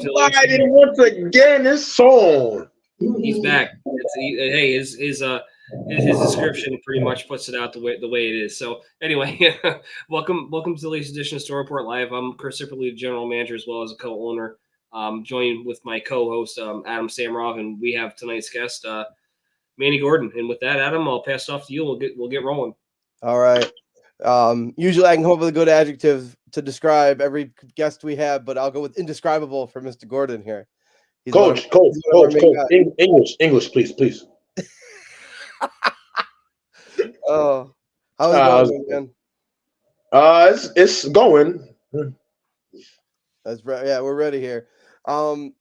Somebody once again is on. He's back. Hey, his description pretty much puts it out the way it is. So anyway, welcome to the latest edition of Store Report Live. I'm Chris Sipperly, the general manager as well as a co-owner. Joined with my co-host Adam Samrov, and we have tonight's guest Manny Gordon. And with that, Adam, I'll pass it off to you. We'll get rolling. All right. Usually I can come up with a good adjective to describe every guest we have, but I'll go with indescribable for Mr. Gordon here. Coach, English, please. Oh, how's it going, man? It's going. That's right. Yeah, we're ready here. So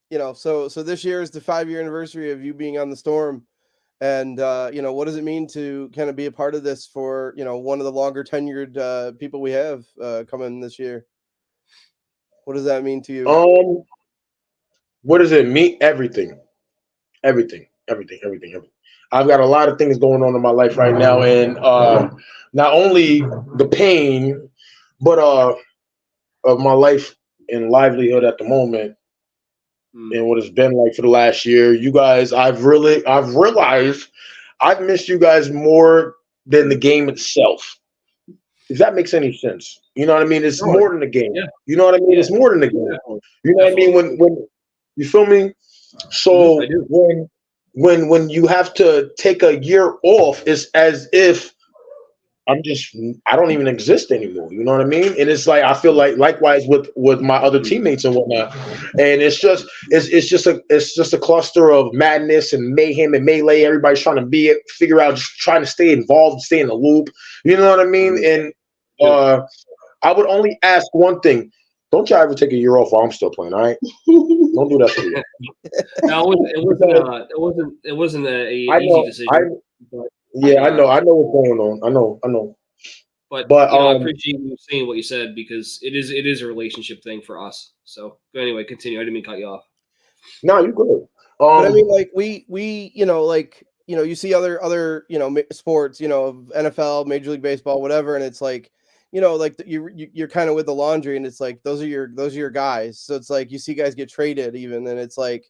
this year is the 5-year anniversary of you being on the Storm. And, what does it mean to kind of be a part of this for, one of the longer tenured people we have coming this year? What does that mean to you? What does it mean? Everything. I've got a lot of things going on in my life right now. And not only the pain, but of my life and livelihood at the moment. And what it's been like for the last year. You guys, I've realized I've missed you guys more than the game itself. If that makes any sense. You know what I mean? It's more than the game. Yeah. You know what I mean? It's more than the game. You know what I mean? When you feel me? So when you have to take a year off, it's as if I don't even exist anymore. You know what I mean? And it's like I feel like likewise with my other teammates and whatnot. And it's just a cluster of madness and mayhem and melee. Everybody's trying to figure out, just trying to stay involved, stay in the loop. You know what I mean? And I would only ask one thing. Don't y'all ever take a year off while I'm still playing, all right? Don't do that to me. No, it wasn't a easy decision. I know what's going on. I know. But I appreciate you saying what you said, because it is a relationship thing for us. So anyway, continue. I didn't mean to cut you off. No, you're good. But I mean, like we you see other sports, NFL, Major League Baseball, whatever, and it's like, you're kind of with the laundry, and it's like those are your guys. So it's like you see guys get traded even, and it's like,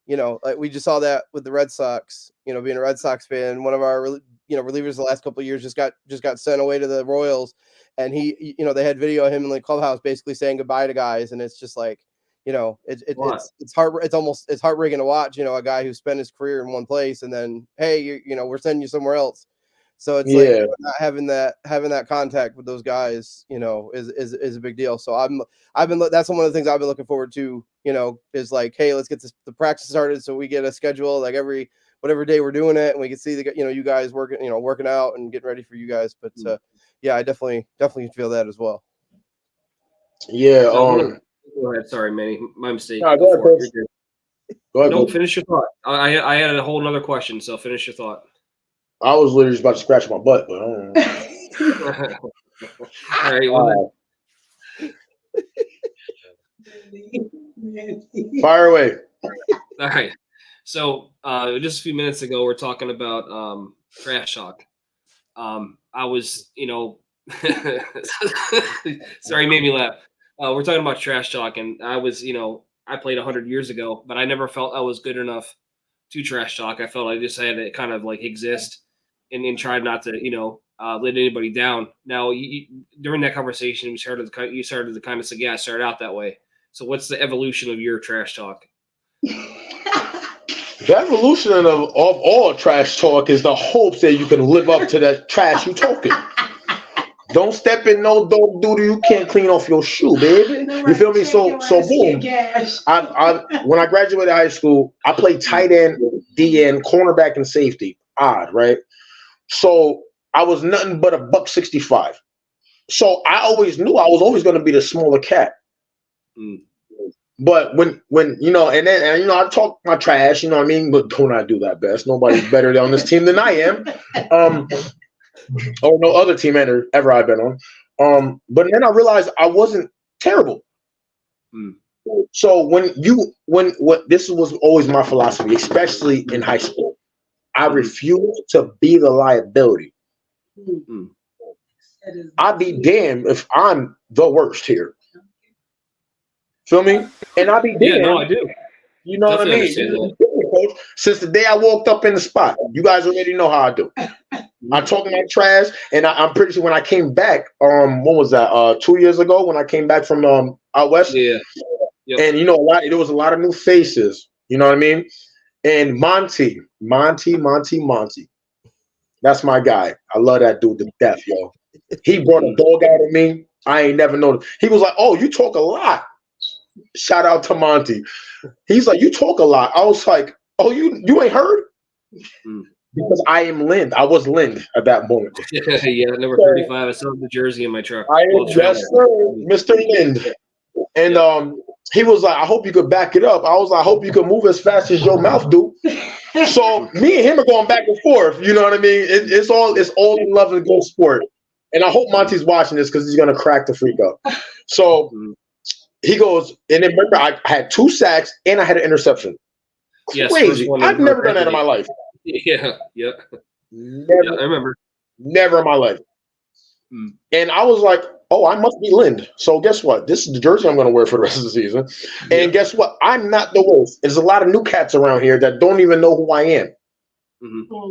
like we just saw that with the Red Sox. Being a Red Sox fan, one of our relievers the last couple of years just got sent away to the Royals, and he they had video of him in the clubhouse basically saying goodbye to guys, and it's just like, it's heartbreaking to watch, a guy who spent his career in one place, and then hey, we're sending you somewhere else. So it's like not having that contact with those guys, is a big deal. So that's one of the things I've been looking forward to, is like, hey, let's get the practice started so we get a schedule like whatever day we're doing it, and we can see you guys working out and getting ready for you guys. But I definitely feel that as well. Yeah. Go ahead. Sorry, Manny, my mistake. No, go ahead. No, finish your thought. I had a whole other question, so finish your thought. I was literally just about to scratch my butt, but I don't know. All right. Well, fire away. All right. So just a few minutes ago, we're talking about trash talk. I was, sorry, made me laugh. We're talking about trash talk, and I was, I played 100 years ago, but I never felt I was good enough to trash talk. I felt I just had to kind of like exist and try not to, let anybody down. Now, during that conversation, you started to kind of say, yeah, I started out that way. So what's the evolution of your trash talk? The evolution of all trash talk is the hopes that you can live up to that trash you talking. Don't step in no dog duty you can't clean off your shoe, baby. You feel me? So boom. When I graduated high school, I played tight end, D end, cornerback, and safety. Odd, right? So I was nothing but a $165. So I always knew I was always going to be the smaller cat. But when and I talk my trash, you know what I mean? But don't I do that best? Nobody's better on this team than I am. Or no other team ever I've been on. But then I realized I wasn't terrible. So this was always my philosophy, especially in high school. I refuse to be the liability. I'd be damned if I'm the worst here. Feel me? And I be Yeah, no, damned. I do. You know what I Definitely mean? understand that. Coach, since the day I walked up in the spot, you guys already know how I do. I talk my trash, and I'm pretty sure when I came back, what was that? 2 years ago when I came back from out west, Yeah. Yep. and you know there was a lot of new faces. You know what I mean? And Monty, that's my guy. I love that dude to death, yo. He brought a dog out of me. I ain't never noticed. He was like, "Oh, you talk a lot." Shout out to Monty. He's like, "You talk a lot." I was like, "Oh, you ain't heard?" Because I am Lind. I was Lind at that moment. Yeah, number 35. I still have the jersey in my truck. Yes, sir, Mr. Lind. And he was like, "I hope you could back it up." I was like, "I hope you could move as fast as your mouth do." So me and him are going back and forth. You know what I mean? It's all in love and good sport. And I hope Monty's watching this because he's gonna crack the freak up. So he goes, and then remember, I had 2 sacks and I had an interception. Yes, Crazy. I've never done that in my life. Yeah. Never, I remember. Never in my life. And I was like, "Oh, I must be Lind." So guess what? This is the jersey I'm going to wear for the rest of the season. And guess what? I'm not the worst. There's a lot of new cats around here that don't even know who I am.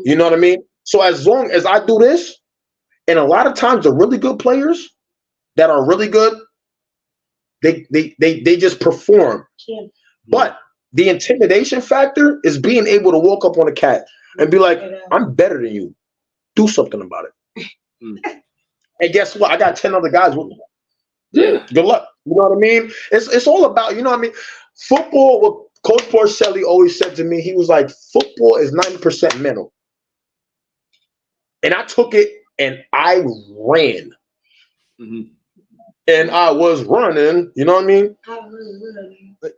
You know what I mean? So as long as I do this, and a lot of times the really good players that are really good, they just perform. But the intimidation factor is being able to walk up on a cat and be like, "I'm better than you. Do something about it." And guess what? I got 10 other guys with me. Yeah. Good luck. You know what I mean? It's all about, you know what I mean? Football, what Coach Porcelli always said to me, he was like, football is 90% mental. And I took it and I ran. And I was running, you know what I mean?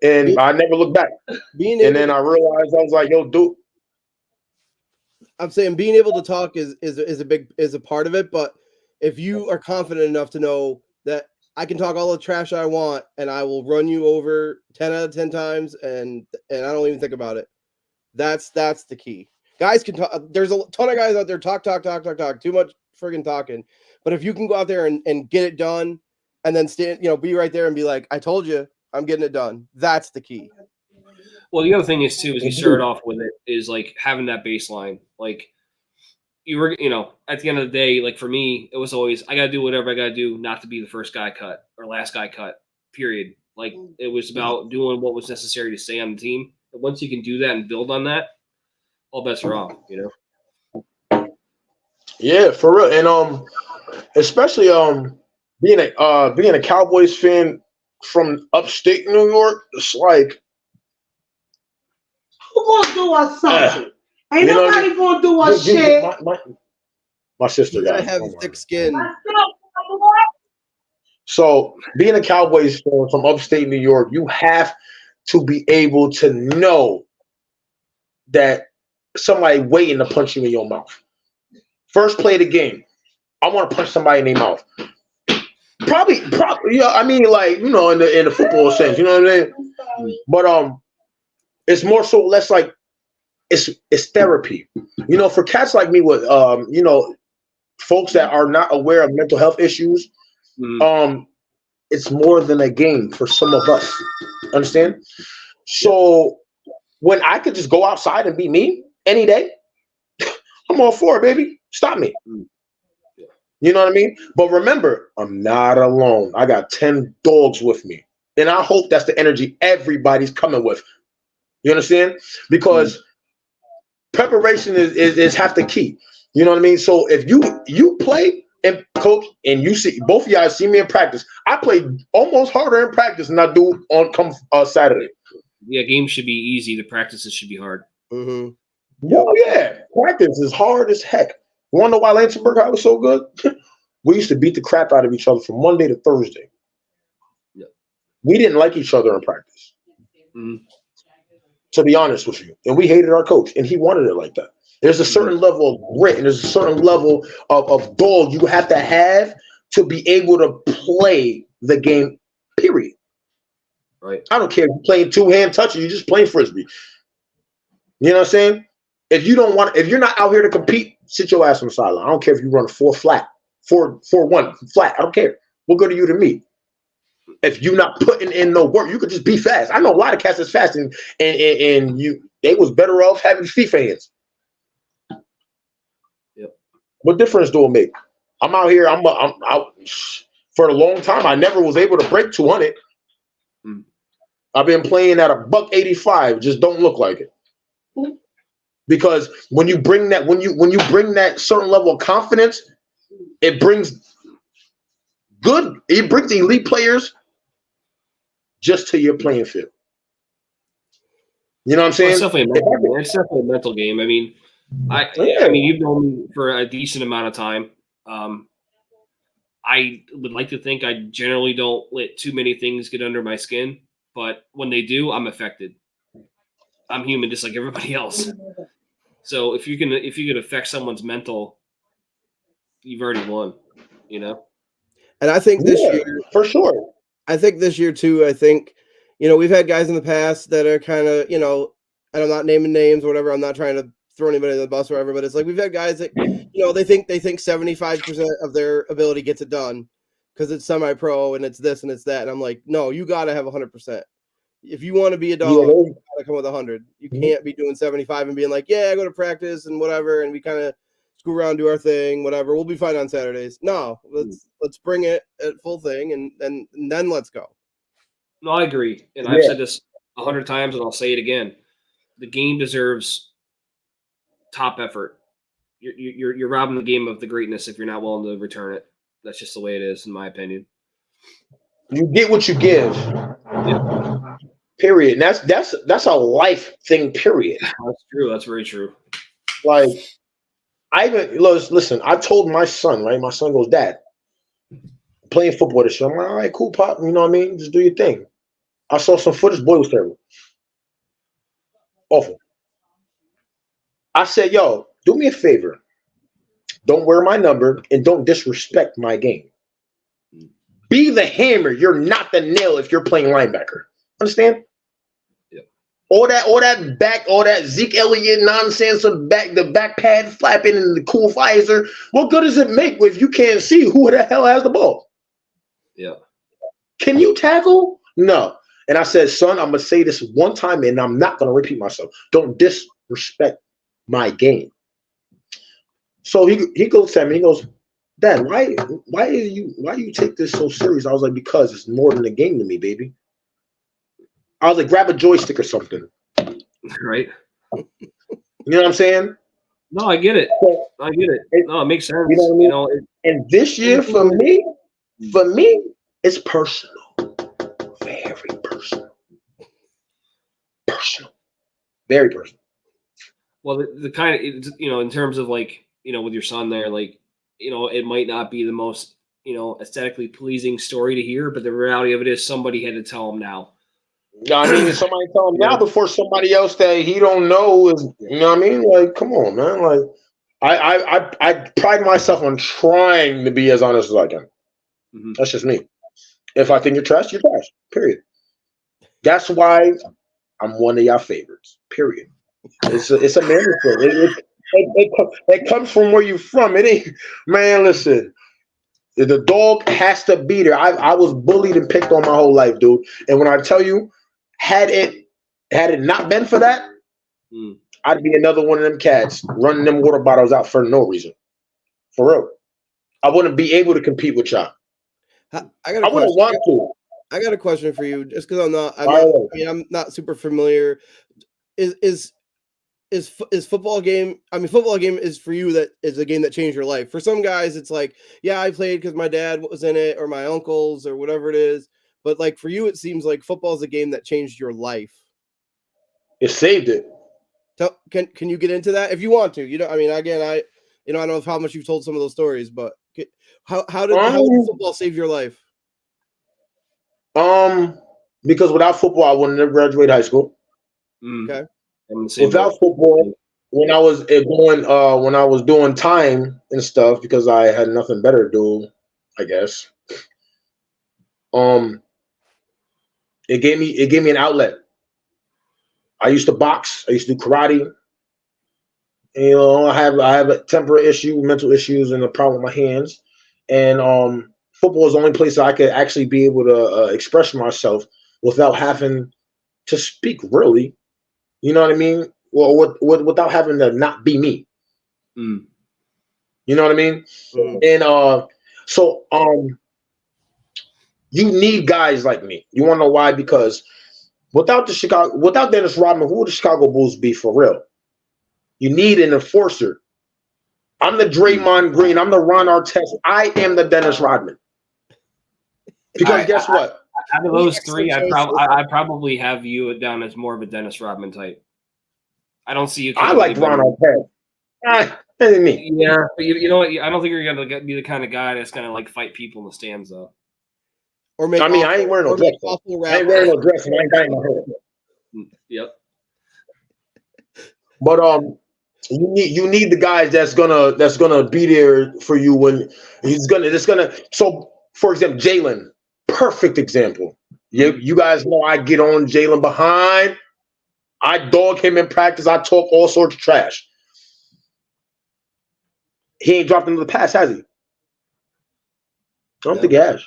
And I never looked back. And then I realized, I was like, "Yo, dude." I'm saying being able to talk is a part of it, but if you are confident enough to know that I can talk all the trash I want and I will run you over 10 out of 10 times and I don't even think about it. That's the key. Guys can talk. There's a ton of guys out there talk, too much friggin' talking. But if you can go out there and get it done and then stand, be right there and be like, "I told you, I'm getting it done." That's the key. Well, the other thing is too, is you start off with it is like having that baseline. Like you were, at the end of the day, like for me, it was always, I got to do whatever I got to do not to be the first guy cut or last guy cut, period. Like it was about doing what was necessary to stay on the team. And once you can do that and build on that, all bets are off, Yeah, for real. And especially being a Cowboys fan from upstate New York, it's like, who gonna do us something? Ain't nobody gonna do us shit. My sister You gotta have thick skin. So being a Cowboys fan from upstate New York, you have to be able to know that somebody waiting to punch you in your mouth. First play of the game, I want to punch somebody in their mouth. Probably, yeah. I mean, like, in the football sense, you know what I mean? But it's more so less like it's therapy. For cats like me with folks that are not aware of mental health issues, it's more than a game for some of us. Understand? So when I could just go outside and be me any day, I'm all for it, baby. Stop me. You know what I mean? But remember, I'm not alone. I got 10 dogs with me. And I hope that's the energy everybody's coming with. You understand? Because preparation is half the key. You know what I mean? So if you play and coach and you see, both of y'all see me in practice, I play almost harder in practice than I do on Saturday. Yeah, games should be easy. The practices should be hard. Oh, yeah. Practice is hard as heck. You want to know why Lansingburg High was so good? We used to beat the crap out of each other from Monday to Thursday. We didn't like each other in practice. To be honest with you. And we hated our coach, and he wanted it like that. There's a certain level of grit, and there's a certain level of dog you have to be able to play the game, period. Right. I don't care if you're playing two-hand touch or you're just playing Frisbee. You know what I'm saying? If you're not out here to compete, sit your ass on the sideline. I don't care if you run 4 flat, 4-1 flat. I don't care. What good are you to me? if you're not putting in no work, you could just be fast. I know a lot of cats that's fast, and they was better off having FIFA hands. Yep. What difference do it make? I'm out here. I'm out for a long time. I never was able to break 200. I've been playing at $185. Just don't look like it. Because when you bring that, when you bring that certain level of confidence, it brings elite players just to your playing field. You know what I'm saying? Well, it's definitely a mental game. I mean, I mean, you've known me for a decent amount of time. I would like to think I generally don't let too many things get under my skin, but when they do, I'm affected. I'm human just like everybody else. So if you can affect someone's mental, you've already won, you know? And I think this year, for sure. I think this year too, I think, we've had guys in the past that are kind of, and I'm not naming names or whatever. I'm not trying to throw anybody on the bus or whatever, but it's like we've had guys that, they think 75% of their ability gets it done because it's semi-pro and it's this and it's that. And I'm like, no, you got to have 100%. If you want to be a dog, you got to come with 100. You can't be doing 75 and being like, yeah, I go to practice and whatever, and we kind of screw around, do our thing, whatever. We'll be fine on Saturdays. No, let's bring it at full thing and then let's go. No, I agree, and I've said this 100 times, and I'll say it again. The game deserves top effort. You're robbing the game of the greatness if you're not willing to return it. That's just the way it is, in my opinion. You get what you give. Yeah. Period. And that's a life thing. Period. That's true. That's very true. Like, listen. I told my son, right? My son goes, Dad, playing football this year. I'm like, all right, cool, pop. You know what I mean? Just do your thing. I saw some footage. Boy, it was terrible. Awful. I said, yo, do me a favor. Don't wear my number and don't disrespect my game. Be the hammer. You're not the nail if you're playing linebacker. Understand? Yeah. All that Zeke Elliott nonsense of the back pad flapping and the cool visor. What good does it make if you can't see who the hell has the ball? Yeah. Can you tackle? No. And I said, son, I'm gonna say this one time and I'm not gonna repeat myself. Don't disrespect my game. So he goes to me, he goes, Dad, why you take this so serious? I was like, because it's more than a game to me, baby. I was like, grab a joystick or something. Right. You know what I'm saying? No, I get it. No, it makes sense. You know what I mean? And this year for me, it's personal. Very personal. Personal. Very personal. Well, the kind of, in terms of like, with your son there, like, it might not be the most, aesthetically pleasing story to hear, but the reality of it is somebody had to tell him now. I mean, somebody tell him now before somebody else that he don't know is, you know what I mean? Like, come on, man. Like, I pride myself on trying to be as honest as I can. Mm-hmm. That's just me. If I think you're trash, you're trash. Period. That's why I'm one of y'all favorites. Period. It's a man thing. It comes from where you're from. It ain't, man. Listen, the dog has to be there. I was bullied and picked on my whole life, dude. And when I tell you, had it not been for that, I'd be another one of them cats running them water bottles out for no reason. For real, I wouldn't be able to compete with y'all. I wouldn't want to. I got a question for you, just because I'm not super familiar. Is football game? I mean, football game is for you that is a game that changed your life. For some guys, it's like, yeah, I played because my dad was in it or my uncles or whatever it is. But like for you, it seems like football is a game that changed your life. It saved it. So can you get into that if you want to? I mean, again, I don't know how much you've told some of those stories, but how did football save your life? Because without football, I wouldn't have graduated high school. Okay. Without football, when I was doing time and stuff because I had nothing better to do, I guess. It gave me an outlet. I used to box. I used to do karate. And, I have a temporary issue, mental issues, and a problem with my hands. And football is the only place that I could actually be able to express myself without having to speak. Really, you know what I mean? Well, without having to not be me. Mm. You know what I mean? And so you need guys like me. You want to know why? Because without Dennis Rodman, who would the Chicago Bulls be for real? You need an enforcer. I'm the Draymond Green. I'm the Ron Artest. I am the Dennis Rodman. Because guess what? Out of those three, I probably have you down as more of a Dennis Rodman type. I don't see you. I like Ron Artest. Me. Yeah, but you know what? I don't think you're gonna be the kind of guy that's gonna like fight people in the stands though. Or make. I mean, I ain't wearing no dress. I ain't wearing no dress, and I ain't dying my hair. Yep. But you need the guys that's gonna be there for you when it's gonna. So, for example, Jalen, perfect example. You guys know I get on Jalen behind. I dog him in practice. I talk all sorts of trash. He ain't dropped into the pass, has he? I don't think he has.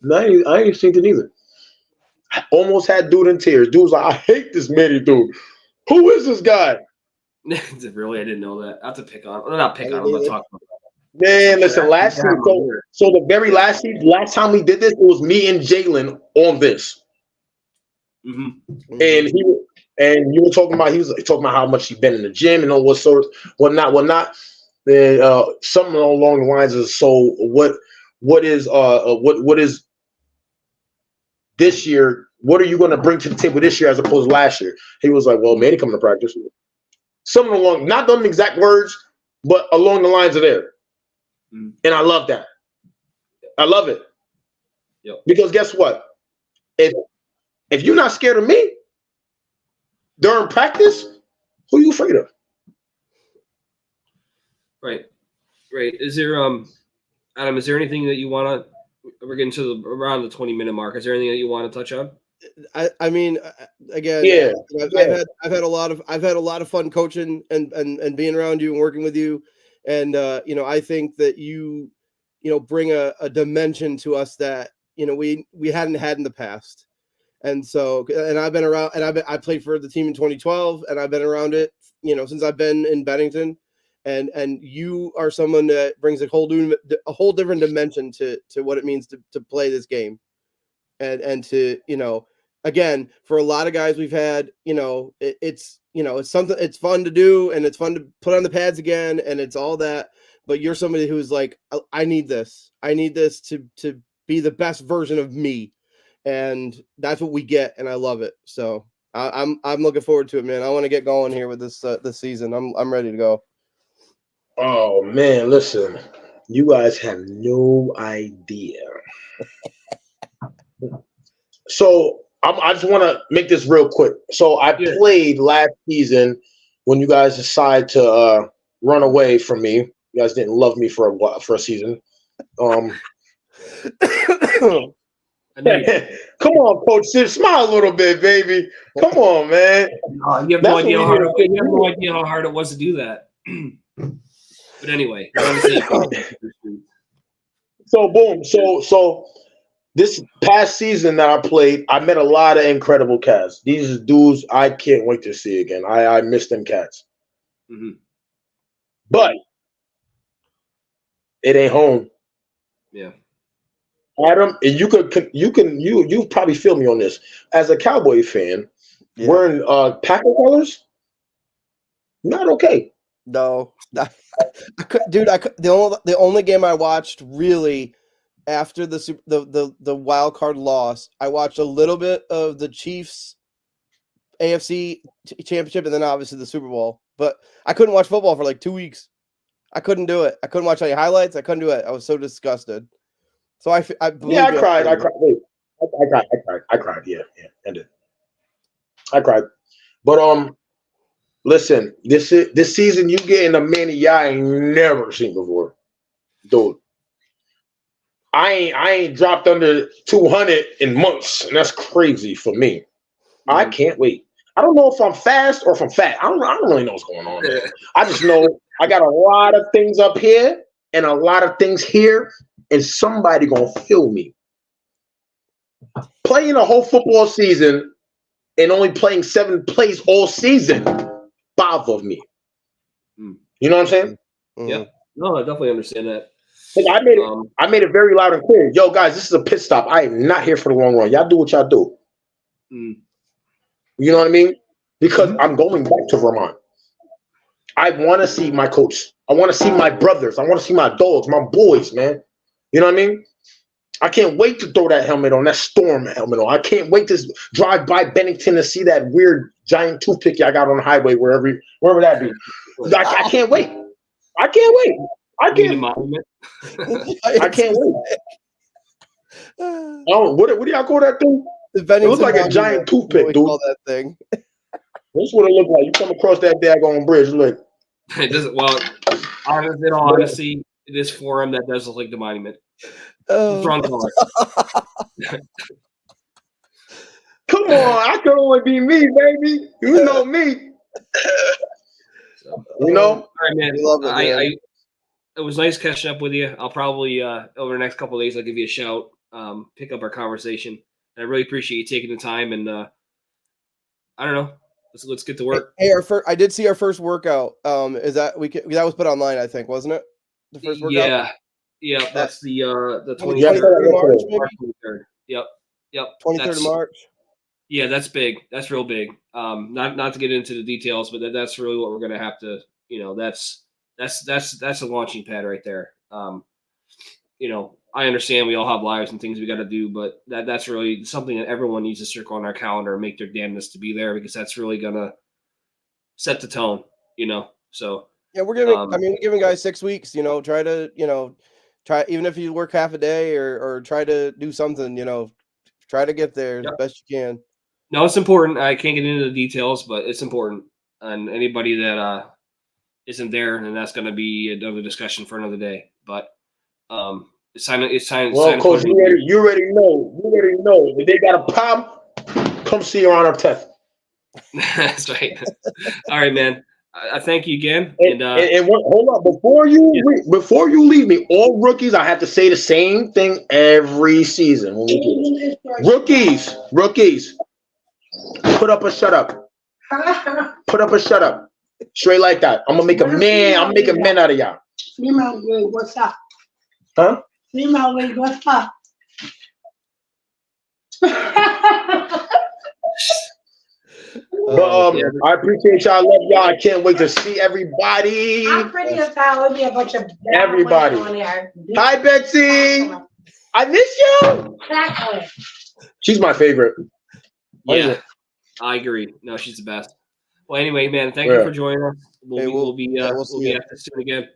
No, I ain't seen it either. I almost had dude in tears. Dude was like, I hate this Manny dude. Who is this guy? Really, I didn't know that. I have to pick on. Not pick on. I'm gonna talk about that. Man, listen, last season, so the very last season, last time we did this, it was me and Jalen on this. Mm-hmm. And you were talking about, he was talking about how much he'd been in the gym and all whatnot. Then something along the lines of, so what is this year? What are you going to bring to the table this year as opposed to last year? He was like, well, Manny coming to practice. Something along, not them exact words, but along the lines of there. Mm. And I love that. I love it. Yep. Because guess what? If you're not scared of me during practice, who are you afraid of? Right. Is there Adam, is there anything that you want to, we're getting to around the 20-minute mark. Is there anything that you want to touch on? I mean, again, yeah. I've had a lot of fun coaching and being around you and working with you. And I think that you bring a dimension to us that, we hadn't had in the past. And so, and I've been around, and I played for the team in 2012, and I've been around it, since I've been in Bennington. And you are someone that brings a whole different dimension to what it means to play this game, and to again, for a lot of guys we've had, it's something, it's fun to do, and it's fun to put on the pads again, and it's all that. But you're somebody who's like, I need this to be the best version of me, and that's what we get, and I love it. So I'm looking forward to it, man. I want to get going here with this season. I'm ready to go. Oh man, listen, you guys have no idea. So I just want to make this real quick. So I played last season when you guys decided to run away from me. You guys didn't love me for a season. Come on, Coach Sid, smile a little bit, baby. Come on, man. You have no idea how hard it was to do that. But anyway, so boom. So this past season that I played, I met a lot of incredible cats. These dudes I can't wait to see again. I miss them cats. Mm-hmm. But it ain't home. Yeah. Adam, you probably feel me on this. As a Cowboy fan, wearing Packer colors, not okay. No, the only game I watched really after the wild card loss, I watched a little bit of the Chiefs AFC championship, and then obviously the Super Bowl. But I couldn't watch football for like 2 weeks. I couldn't do it. I couldn't watch any highlights. I couldn't do it. I was so disgusted. So I cried. I cried. Yeah, ended. I cried. But listen, this season you getting a Manny I ain't never seen before, dude. I ain't dropped under 200 in months, and that's crazy for me. Mm-hmm. I can't wait. I don't know if I'm fast or if I'm fat. I don't really know what's going on. I just know I got a lot of things up here and a lot of things here, and somebody gonna feel me. Playing a whole football season and only playing 7 plays all season bothers me. You know what I'm saying? Yeah. No, I definitely understand that. I made it very loud and clear. Yo, guys, this is a pit stop. I am not here for the long run. Y'all do what y'all do. You know what I mean? Because I'm going back to Vermont. I want to see my coach. I want to see my brothers. I want to see my dogs, my boys, man. You know what I mean? I can't wait to throw that helmet on, that Storm helmet on. I can't wait to drive by Bennington to see that weird giant toothpick I got on the highway, wherever that be. I can't wait. I can't wait. I can't wait. Oh, what do y'all call that thing? It looks like a giant toothpick, dude. Call that thing. That's what it looks like. You come across that daggone bridge, look. It doesn't. Well, in all honesty, this forum that does look like the monument. Wrong color. Come on, I can only be me, baby. You know me. You know. All right, man. Love it, man. It was nice catching up with you. I'll probably over the next couple of days I'll give you a shout, pick up our conversation. I really appreciate you taking the time, and I don't know. Let's get to work. Hey, I did see our first workout. Is that that was put online? I think, wasn't it? The first workout. Yeah. That's the 23rd of March, maybe. 23rd. Yep. 23rd of March. Yeah, that's big. That's real big. Not to get into the details, but that's really what we're gonna have to. That's a launching pad right there. I understand we all have lives and things we got to do, but that's really something that everyone needs to circle on our calendar and make their damnness to be there, because that's really gonna set the tone. So yeah, we're giving. We're giving guys 6 weeks. Try to try, even if you work half a day or try to do something. Try to get there as best you can. No, it's important. I can't get into the details, but it's important. And anybody that isn't there, and that's going to be another discussion for another day. But it's time. Well, Coach, you already know. If they got a problem, come see her on our test. That's right. All right, man. I thank you again. And hold on, before you leave me, all rookies, I have to say the same thing every season when we do this. Rookies, put up a shut up. Put up a shut up. Straight like that. I'm gonna make a man out of y'all. Female grade, what's up? Huh? Female grade, what's up? But I appreciate y'all. I love y'all. I can't wait to see everybody. I'm pretty as hell. There'll be a bunch of everybody. On there. Hi, Betsy. I miss you. Exactly. She's my favorite. Yeah, I agree. No, she's the best. Well, anyway, man, thank you for joining us. We'll be at this soon again.